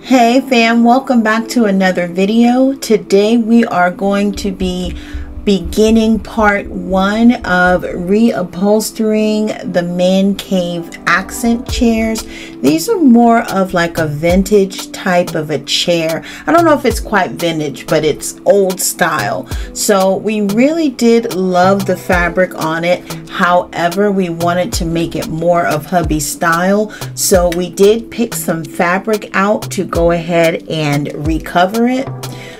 Hey fam, welcome back to another video. Today we are going to be beginning part 1 of reupholstering the Mancave accent chairs. These are more of like a vintage type of a chair. I don't know if it's quite vintage, but it's old style. So we really did love the fabric on it. However, we wanted to make it more of hubby style. So we did pick some fabric out to go ahead and recover it.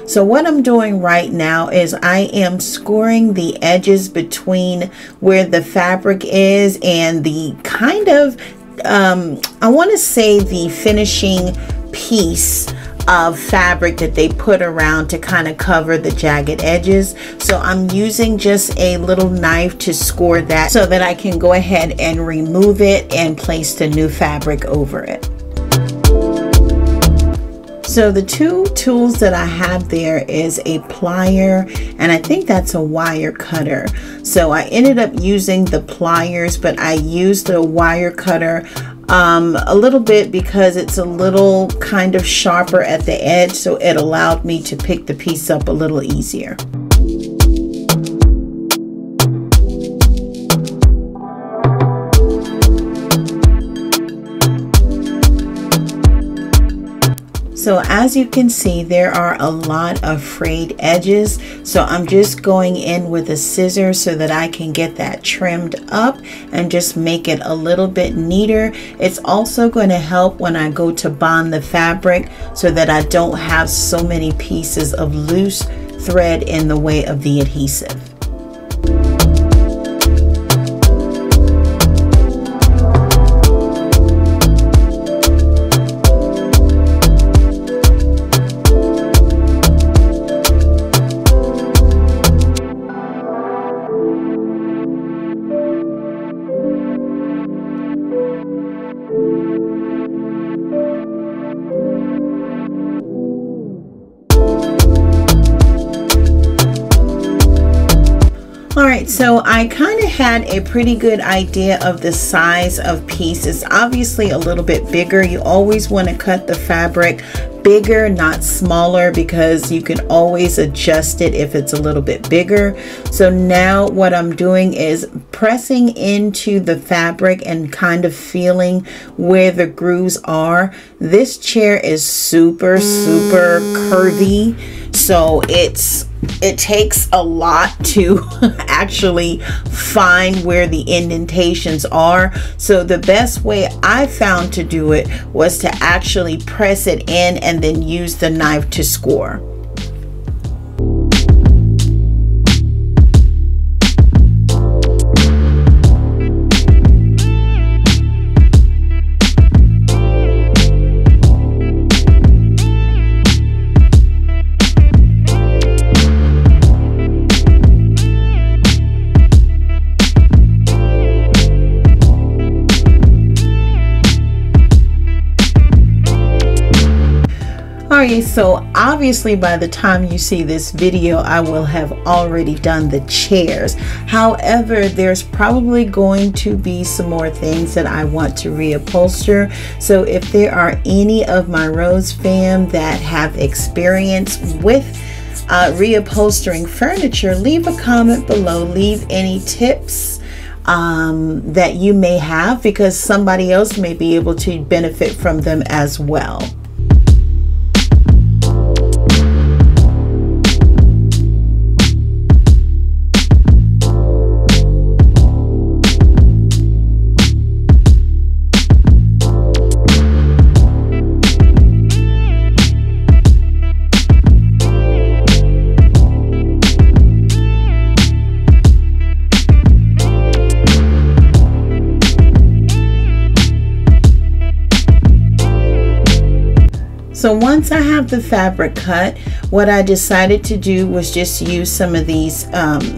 So what I'm doing right now is I am scoring the edges between where the fabric is and the kind of, I want to say the finishing piece of fabric that they put around to kind of cover the jagged edges. So I'm using just a little knife to score that so that I can go ahead and remove it and place the new fabric over it. So the two tools that I have there is a plier and I think that's a wire cutter. So I ended up using the pliers, but I used the wire cutter a little bit because it's a little kind of sharper at the edge, so it allowed me to pick the piece up a little easier. So as you can see, there are a lot of frayed edges. So I'm just going in with a scissor so that I can get that trimmed up and just make it a little bit neater. It's also going to help when I go to bond the fabric so that I don't have so many pieces of loose thread in the way of the adhesive. Alright, so I kind of had a pretty good idea of the size of piece. It's obviously a little bit bigger. You always want to cut the fabric bigger, not smaller, because you can always adjust it if it's a little bit bigger. So now what I'm doing is pressing into the fabric and kind of feeling where the grooves are. This chair is super curvy, so it takes a lot to actually find where the indentations are. So the best way I found to do it was to actually press it in and then use the knife to score. Alright, so obviously by the time you see this video, I will have already done the chairs. However, there's probably going to be some more things that I want to reupholster. So if there are any of my Rose fam that have experience with reupholstering furniture, leave a comment below. Leave any tips that you may have, because somebody else may be able to benefit from them as well. So once I have the fabric cut, what I decided to do was just use some of these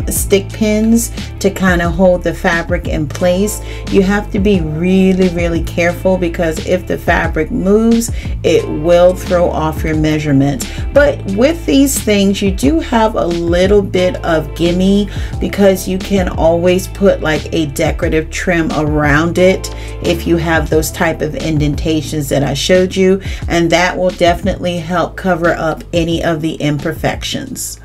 stick pins to kind of hold the fabric in place. You have to be really careful, because if the fabric moves, it will throw off your measurements. But with these things, you do have a little bit of gimme, because you can always put like a decorative trim around it if you have those type of indentations that I showed you, and that will definitely help cover up any of the imperfections.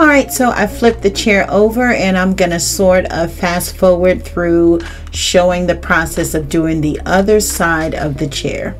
Alright, so I flipped the chair over and I'm going to sort of fast forward through showing the process of doing the other side of the chair.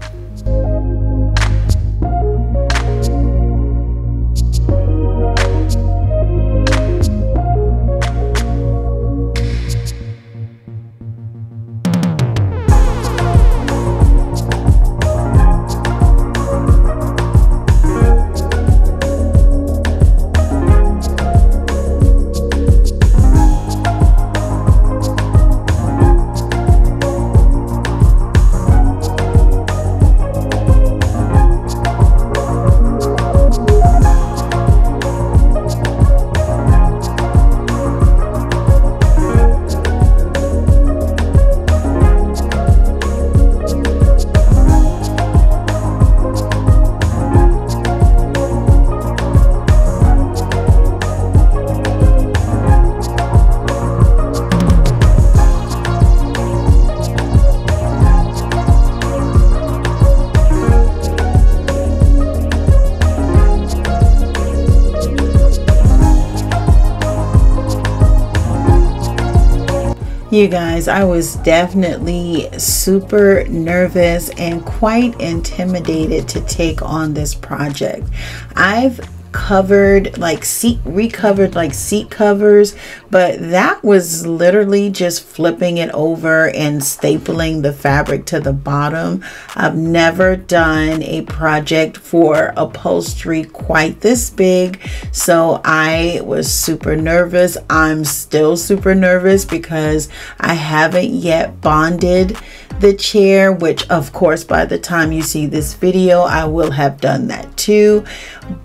You guys, I was definitely super nervous and quite intimidated to take on this project. I've recovered like seat covers, but that was literally just flipping it over and stapling the fabric to the bottom. I've never done a project for upholstery quite this big, so I was super nervous. I'm still super nervous because I haven't yet bonded the chair, which of course by the time you see this video I will have done that too,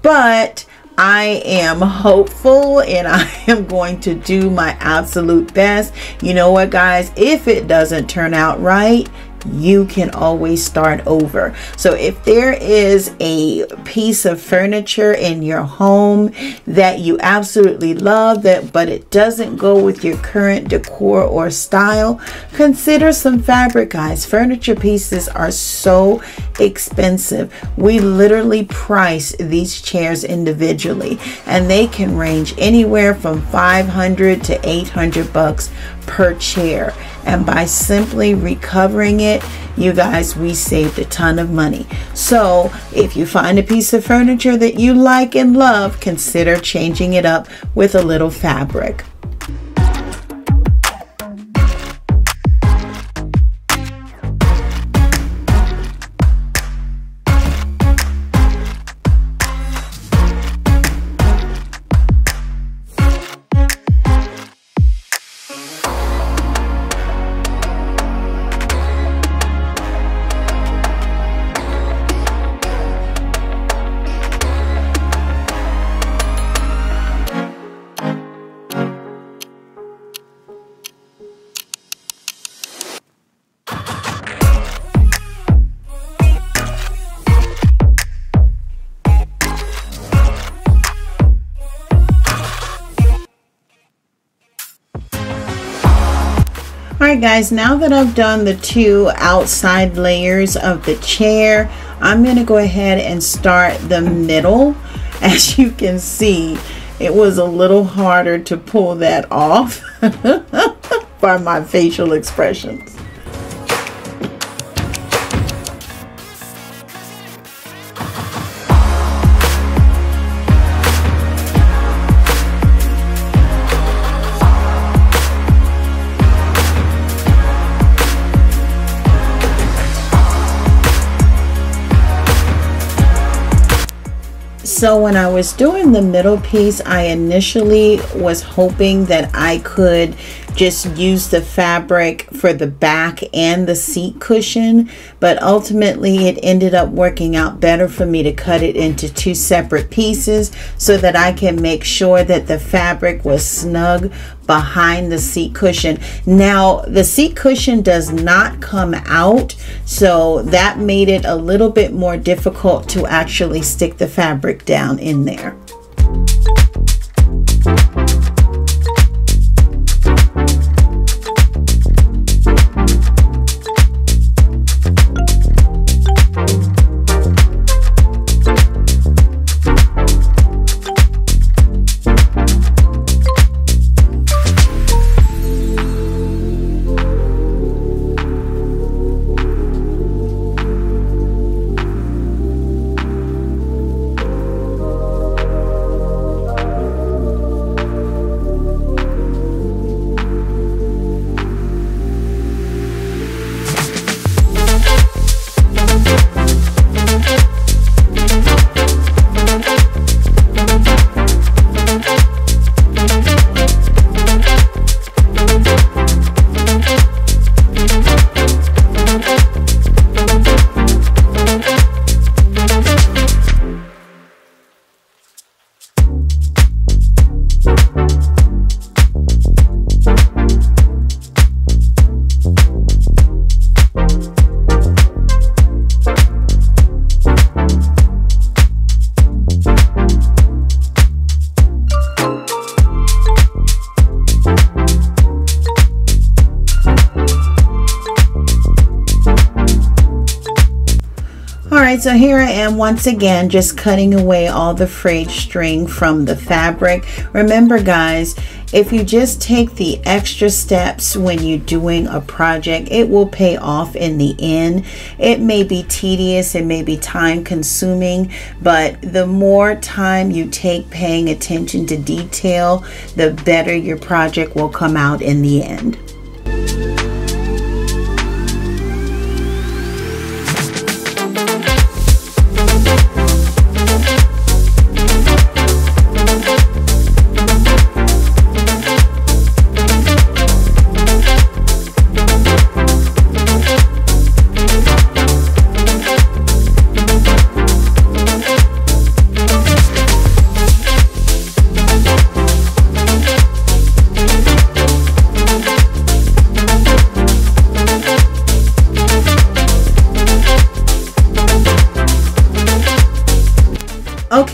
but I am hopeful and I am going to do my absolute best. You know what, guys, if it doesn't turn out right, you can always start over. So if there is a piece of furniture in your home that you absolutely love, but it doesn't go with your current decor or style, consider some fabric, guys. Furniture pieces are so expensive. We literally price these chairs individually, and they can range anywhere from $500 to $800 per chair. And by simply recovering it, you guys, we saved a ton of money. So if you find a piece of furniture that you like and love, consider changing it up with a little fabric. Alright guys, now that I've done the two outside layers of the chair, I'm going to go ahead and start the middle. As you can see, it was a little harder to pull that off by my facial expressions. So when I was doing the middle piece, I initially was hoping that I could just use the fabric for the back and the seat cushion, but ultimately it ended up working out better for me to cut it into two separate pieces so that I can make sure that the fabric was snug behind the seat cushion. Now the seat cushion does not come out, so that made it a little bit more difficult to actually stick the fabric down in there. Alright, so here I am once again just cutting away all the frayed string from the fabric. Remember guys, if you just take the extra steps when you're doing a project, it will pay off in the end. It may be tedious, it may be time consuming, but the more time you take paying attention to detail, the better your project will come out in the end.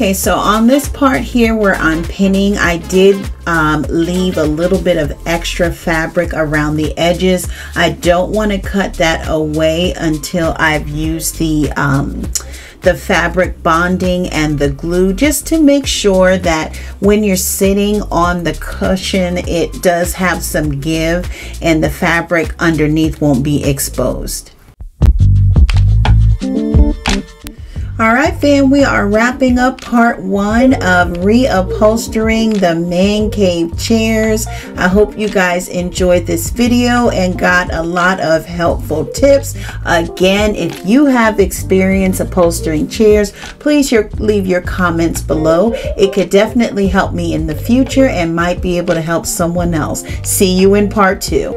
Okay, so on this part here where I'm pinning, I did leave a little bit of extra fabric around the edges. I don't want to cut that away until I've used the fabric bonding and the glue, just to make sure that when you're sitting on the cushion, it does have some give and the fabric underneath won't be exposed. All right, fam, we are wrapping up part 1 of reupholstering the man cave chairs. I hope you guys enjoyed this video and got a lot of helpful tips. Again, if you have experience upholstering chairs, please leave your comments below. It could definitely help me in the future and might be able to help someone else. See you in part 2.